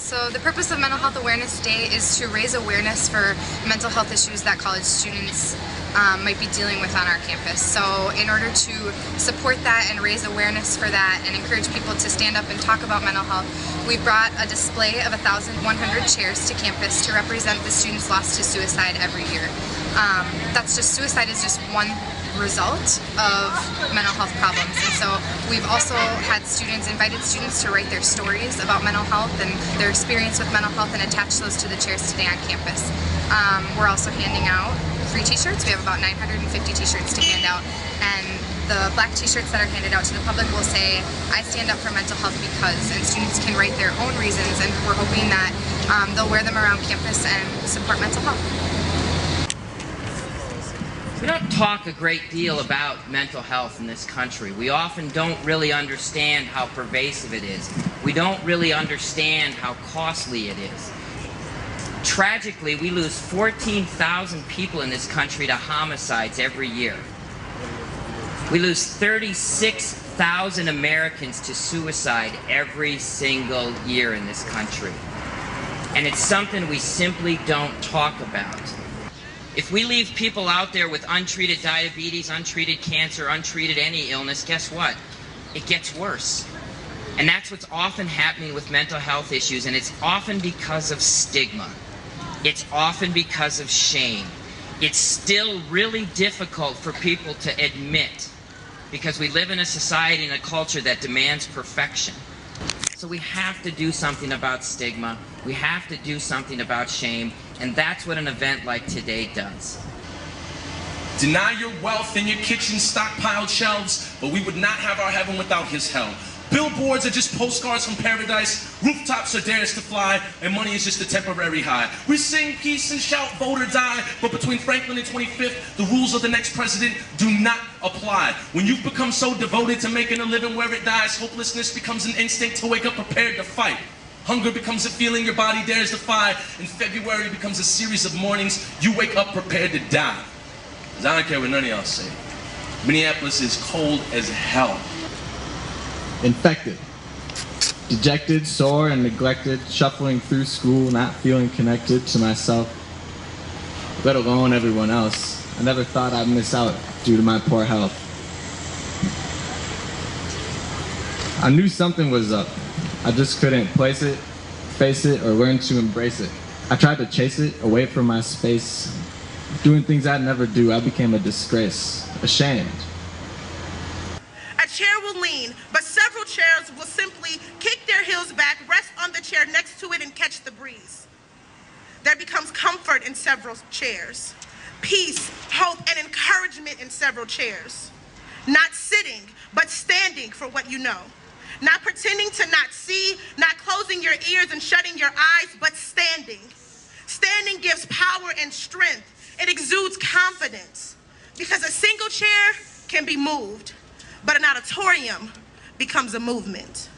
So the purpose of Mental Health Awareness Day is to raise awareness for mental health issues that college students might be dealing with on our campus. So in order to support that and raise awareness for that and encourage people to stand up and talk about mental health, we brought a display of 1,100 chairs to campus to represent the students lost to suicide every year. Suicide is just one result of mental health problems, and so we've also had invited students to write their stories about mental health and their experience with mental health and attach those to the chairs today on campus. We're also handing out free t-shirts. We have about 950 t-shirts to hand out, and the black t-shirts that are handed out to the public will say, "I stand up for mental health because," and students can write their own reasons, and we're hoping that they'll wear them around campus and support mental health. We don't talk a great deal about mental health in this country. We often don't really understand how pervasive it is. We don't really understand how costly it is. Tragically, we lose 14,000 people in this country to homicides every year. We lose 36,000 Americans to suicide every single year in this country. And it's something we simply don't talk about. If we leave people out there with untreated diabetes, untreated cancer, untreated any illness, guess what? It gets worse. And that's what's often happening with mental health issues, and it's often because of stigma. It's often because of shame. It's still really difficult for people to admit because we live in a society and a culture that demands perfection. So we have to do something about stigma. We have to do something about shame, and that's what an event like today does. Deny your wealth and your kitchen stockpiled shelves, but we would not have our heaven without his hell. Billboards are just postcards from paradise, rooftops are dares to fly, and money is just a temporary high. We sing peace and shout vote or die, but between Franklin and 25th, the rules of the next president do not apply. When you've become so devoted to making a living where it dies, hopelessness becomes an instinct to wake up prepared to fight. Hunger becomes a feeling your body dares defy, and February becomes a series of mornings you wake up prepared to die. 'Cause I don't care what none of y'all say. Minneapolis is cold as hell. Infected, dejected, sore, and neglected, shuffling through school, not feeling connected to myself, let alone everyone else. I never thought I'd miss out due to my poor health. I knew something was up. I just couldn't place it, face it, or learn to embrace it. I tried to chase it away from my space, doing things I'd never do. I became a disgrace, ashamed. A chair will lean, but several chairs will simply kick their heels back, rest on the chair next to it, and catch the breeze. There becomes comfort in several chairs, peace, hope, and encouragement in several chairs. Not sitting, but standing for what you know. Not pretending to not see, not closing your ears and shutting your eyes, but standing. Standing gives power and strength. It exudes confidence, because a single chair can be moved, but an auditorium becomes a movement.